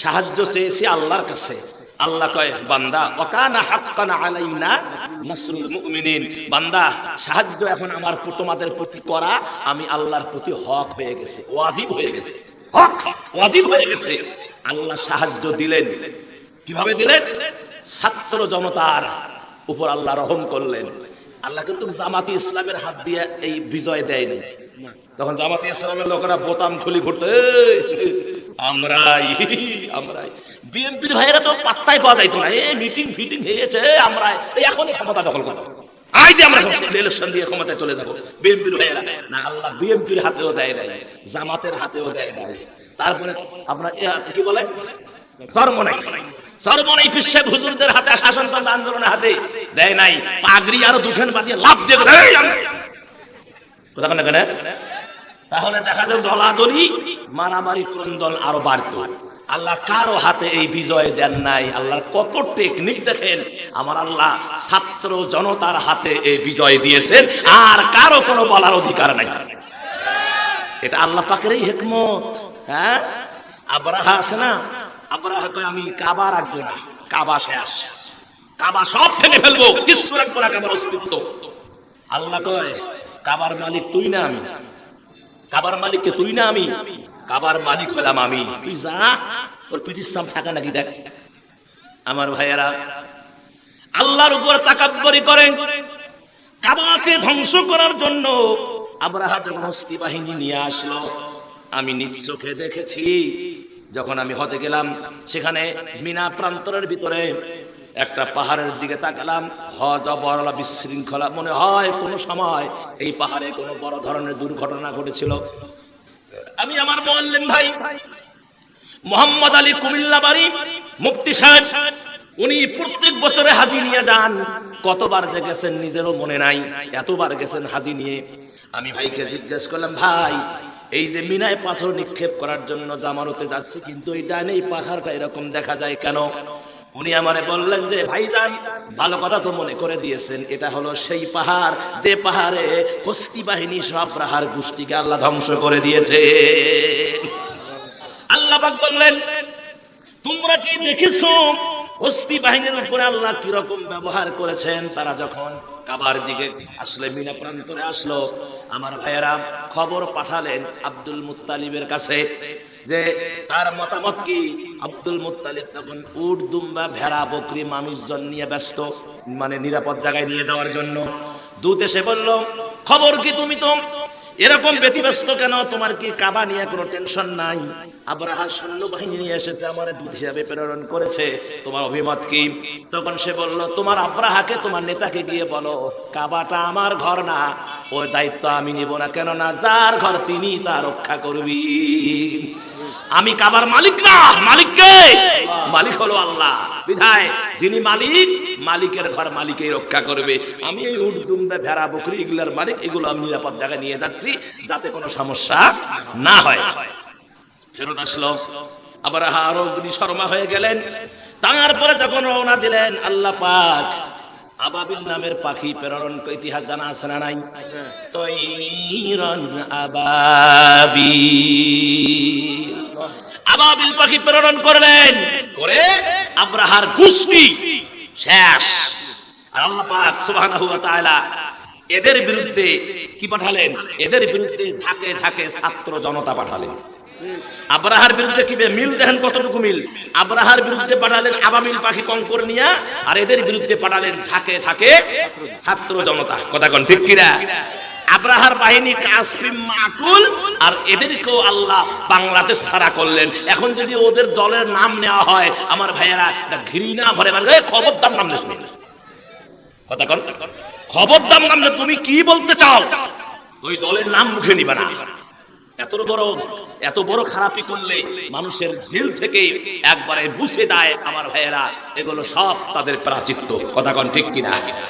সাহায্য চেয়েছি আল্লাহর কাছে। আল্লাহ কয় বান্দা ওয়াকানা হাক্কান আলাইনা নাসরুল মুমিনিন, বান্দা সাহায্য এখন আমার তোমাদের প্রতি করা আমি আল্লাহর প্রতি হক হয়ে গেছে, ওয়াজিব হয়ে গেছে, হক ওয়াজিব হয়ে গেছে। আল্লাহ সাহায্য দিলেন, কিভাবে দিলেন? ছাত্র জনতার উপর আল্লাহ রহম করলেন। আল্লাহ কিন্তু জামাতি ইসলামের হাত দিয়ে এই বিজয় দেয়নি। তখন জামাতি ইসলামের লোকেরা বোতাম খুলি ঘুরতো, আমরাই বিএনপির ভাইয়েরা তো পাত্তাই পাওয়া যাইতো না, এই মিটিং ফিটিং হয়েছে, আমরা এখনই ক্ষমতা দখল করবো, আজ যে আমরা ইলেকশন দিয়ে ক্ষমতায় চলে যাবো। বিএনপির ভাইয়েরা না, আল্লাহ বিএনপির হাতেও দেয় নাই, জামাতের হাতেও দেয় নাই। তারপরে আপনার কি বলে সরমনাই পিসেব হুজুরদের হাতে, শাসনতন্ত্র আন্দোলনের হাতে দেয় নাই। পাগড়ি আরো দুখান বাজিয়ে লাভ দিয়ে কথা কেন? তাহলে দেখা যায় দলাদলি মারামারি ক্রন্দন আরো বাড়তো। আল্লাহ কারো হাতে এই বিজয় দেন নাই। আল্লাহর কত টেকনিক দেখেন। আমার আল্লাহ ছাত্র জনতার হাতে এই বিজয় দিয়েছেন, আর কারো কোনো বলার অধিকার নাই। এটা আল্লাহ পাকেরই হিকমত। হ্যাঁ, আব্রাহা আছে না, আব্রাহা কয় আমি কাবা রাখবো না, কাবা শেষ, কাবা সব ভেঙে ফেলবো, কিছু রাখবো না কাবার অস্তিত্ব। আল্লাহ কয় কাবার মালিক তুই না আমি, কাবার মালিককে তুই না আমি, কাবার মালিক হলাম আমি, তুই যা, তোর পিঠির সাম থাকা নাকি দেখ। আমার ভাইয়েরা, আল্লাহর উপর তাকাব্বুরি করেন। কাবাকে ধ্বংস করার জন্য আব্রাহা যখন হস্তি বাহিনী নিয়ে আসলো, আমি নিজ চোখে দেখেছি। যখন আমি হজে গেলাম, সেখানে মিনা প্রান্তরের ভিতরে একটা পাহাড়ের দিকে তাকালাম, হজ অবহেলা বিশৃঙ্খলা, মনে হয় কোনো সময় এই পাহাড়ে কোনো বড় ধরনের দুর্ঘটনা ঘটেছিল। আমি আমার মুআল্লিম ভাই মোহাম্মদ আলী কুমিল্লা বাড়ি মুফতি সাহেব, উনি প্রত্যেক বছরে হাজি নিয়ে যান। কতবার যে গেছেন নিজেরও মনে নাই, এতবার গেছেন হাজি নিয়ে। আমি ভাইকে জিজ্ঞেস করলাম, ভাই এই যে মিনায় পাথর নিক্ষেপ করার জন্য জামানতে যাচ্ছি, কিন্তু এই ডাইনে এই পাহাড়টা এরকম দেখা যায় কেন? উনি আমারে বললেন যে ভাইজান ভালো কথা তো মনে করে দিয়েছেন, এটা হলো সেই পাহাড় যে পাহাড়ে হস্তি বাহিনী সব আব্রাহার গোষ্ঠীকে আল্লাহ ধ্বংস করে দিয়েছে। আল্লাহ পাক বললেন, তোমরা কি দেখেছো হস্তি বাহিনীর উপরে আল্লাহ কি রকম ব্যবহার করেছেন? তারা যখন কাবার দিকে আসলে মিনা প্রান্তরে আসলো, আমার ভাইয়েরা খবর পাঠালেন আব্দুল মুত্তালিবের কাছে যে তার মতামত কি। আব্দুল মুত্তালিব তখন উট দুম্বা ভেড়া বকরি মানুষজন নিয়ে ব্যস্ত, মানে নিরাপদ জায়গায় নিয়ে যাওয়ার জন্য। দূত এসে বলল, খবর কি, তুমি তো এরকম ব্যতিব্যস্ত কেন? তোমার কি কাবা নিয়ে কোনো টেনশন নাই? আব্রাহা সৈন্যবাহিনী নিয়ে এসেছে, আমার দূত হিসাবে প্রেরণ করেছে, তোমার অভিমত কি? তখন সে বলল, তোমার আব্রাহাকে, তোমার নেতাকে গিয়ে বলো কাবাটা আমার ঘর না, ওই দায়িত্ব আমি নিব না, কেননা যার ঘর তিনি তা রক্ষা করবি। আমি কাবার মালিক না, মালিককে, মালিক হলো আল্লাহ। বিধায় যিনি মালিক, মালিকের ঘর মালিকই রক্ষা করবে। আমি এই উট দুম্বা ভেড়া বকরি এগুলার মালিক, এগুলো আমি নিরাপদ জায়গায় নিয়ে যাচ্ছি যাতে কোনো সমস্যা না হয়। ফেরত আসলো আব্রাহা, আরো অগ্নিশর্মা হয়ে গেলেন। তারপরে যখন রওনা দিলেন, আল্লাহ পাক আবাবিল নামের পাখি প্রেরণ, ইতিহাস জানা আছে না নাই? তৈরন আবাবিল, আবাবিল পাখি প্রেরণ করলেন, করে আব্রাহার গোষ্ঠী শেষ। আর আল্লাহ পাক সুবহানাহু ওয়া তাআলা এদের বিরুদ্ধে কি পাঠালেন? এদের বিরুদ্ধে ঝাঁকে ঝাঁকে ছাত্র জনতা পাঠালেন। আব্রাহার বিরুদ্ধে কি মিল দেখেন, কতটুকু মিল। আব্রাহার বিরুদ্ধে পাঠালেন আবাবিল পাখি কঙ্কর নিয়া, আর এদের বিরুদ্ধে পাঠালেন ঝাঁকে ঝাঁকে ছাত্র জনতা। কথা কোন ঠিক কিনা? আব্রাহার বাহিনী কাসফিম মাকুল, আর এদেরকেও আল্লাহ বাংলাদেশ ছাড়া করলেন। এখন যদি ওদের দলের নাম নেওয়া হয়, আমার ভাইয়েরা ঘৃণা ভরে মানে খবরদার নাম নেই। কথা কোন, খবরদার নাম, তুমি কি বলতে চাও ওই দলের নাম মুখে নিবে না। এত বড় খারাপি করলে মানুষের দিল থেকে একবারে বুঝে যায় আমার ভাইয়েরা, এগুলো সব তাদের প্রাচিত্য। কথা কোন ঠিক কিনা?